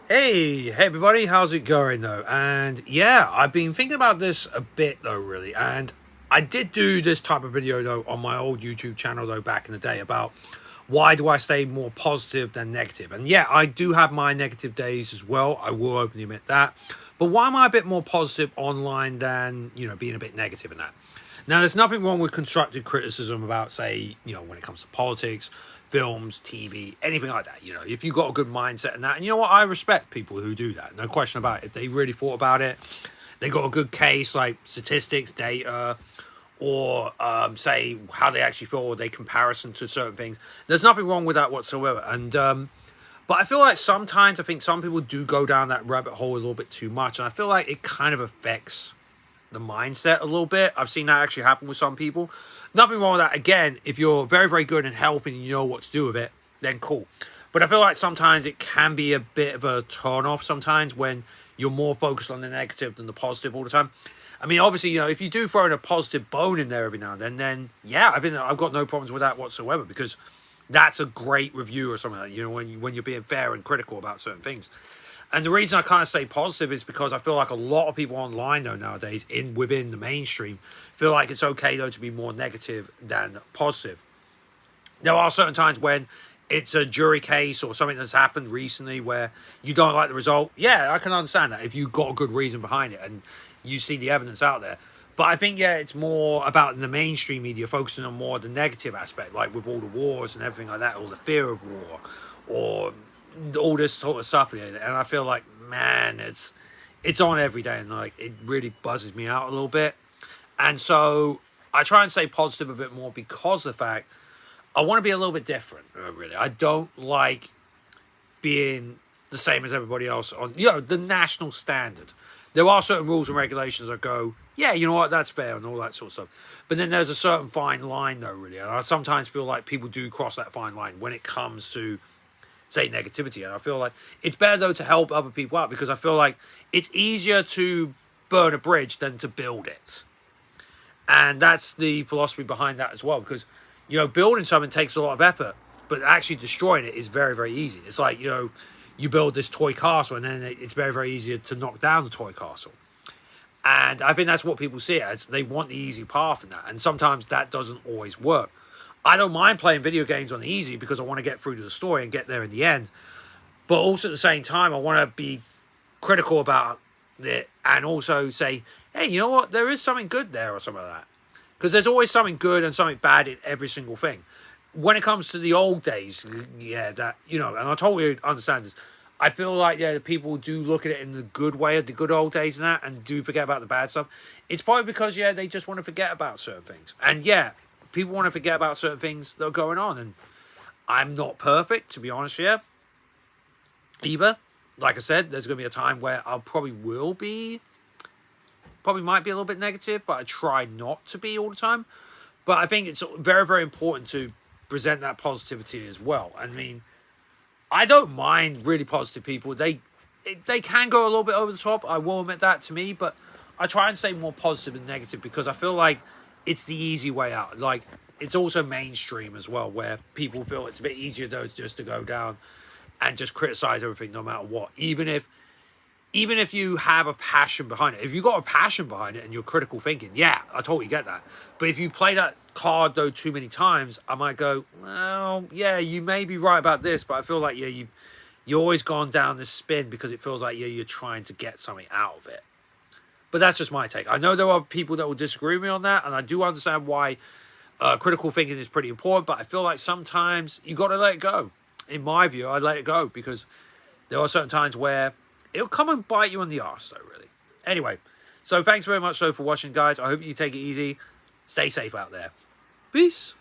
Hey everybody, how's it going though? And yeah, I've been thinking about this a bit though, really. And I did do this type of video though on my old YouTube channel though back in the day about why do I stay more positive than negative? And yeah, I do have my negative days as well. I will openly admit that. But why am I a bit more positive online than, being a bit negative in that? Now, there's nothing wrong with constructive criticism about, say, when it comes to politics, films, TV, anything like that. If you've got a good mindset in that, and you know what, I respect people who do that. No question about it. If they really thought about it, they got a good case, like statistics, data, or say how they actually feel, or they comparison to certain things. There's nothing wrong with that whatsoever. And but I feel like sometimes I think some people do go down that rabbit hole a little bit too much, and I feel like it kind of affects the mindset a little bit. I've seen that actually happen with some people. Nothing wrong with that. Again, if you're very, very good in helping and you know what to do with it, then cool. But I feel like sometimes it can be a bit of a turn off sometimes when you're more focused on the negative than the positive all the time. I mean, obviously, if you do throw in a positive bone in there every now and then yeah, I've got no problems with that whatsoever, because that's a great review or something like that, when you're being fair and critical about certain things. And the reason I kind of say positive is because I feel like a lot of people online though nowadays within the mainstream feel like it's okay though to be more negative than positive. There are certain times when it's a jury case or something that's happened recently where you don't like the result. Yeah, I can understand that if you've got a good reason behind it and you see the evidence out there. But I think, yeah, it's more about the mainstream media focusing on more the negative aspect, like with all the wars and everything like that, all the fear of war, or all this sort of stuff. And I feel like, man, it's on every day, and like it really buzzes me out a little bit. And so I try and stay positive a bit more because of the fact I want to be a little bit different. Really, I don't like being the same as everybody else on the national standard. There are certain rules and regulations that go, yeah, you know what, that's fair and all that sort of stuff. But then there's a certain fine line though, really. And I sometimes feel like people do cross that fine line when it comes to, say, negativity. And I feel like it's better though to help other people out, because I feel like it's easier to burn a bridge than to build it. And that's the philosophy behind that as well, because building something takes a lot of effort, but actually destroying it is very, very easy. It's like, you build this toy castle and then it's very, very easy to knock down the toy castle. And I think that's what people see it as. They want the easy path in that. And sometimes that doesn't always work. I don't mind playing video games on the easy because I want to get through to the story and get there in the end. But also at the same time, I want to be critical about it and also say, hey, you know what? There is something good there or something like that. Because there's always something good and something bad in every single thing. When it comes to the old days, yeah, and I totally understand this. I feel like, yeah, people do look at it in the good way of the good old days and do forget about the bad stuff. It's probably because, yeah, they just want to forget about certain things. And yeah, people want to forget about certain things that are going on. And I'm not perfect, to be honest with you, either. Like I said, there's going to be a time where I probably might be a little bit negative, but I try not to be all the time. But I think it's very, very important to present that positivity as well. I mean, I don't mind really positive people. They can go a little bit over the top. I will admit that to me, but I try and stay more positive than negative because I feel like it's the easy way out. Like, it's also mainstream as well, where people feel it's a bit easier though just to go down and just criticize everything no matter what. Even if you have a passion behind it, if you've got a passion behind it and you're critical thinking, yeah, I totally get that. But if you play that card though too many times, I might go, well, yeah, you may be right about this, but I feel like, yeah, you always gone down this spin because it feels like, yeah, you're trying to get something out of it. But that's just my take. I know there are people that will disagree with me on that, and I do understand why critical thinking is pretty important, but I feel like sometimes you got to let it go. In my view, I let it go because there are certain times where it'll come and bite you in the arse, though, really. Anyway, so thanks very much, for watching, guys. I hope you take it easy. Stay safe out there. Peace.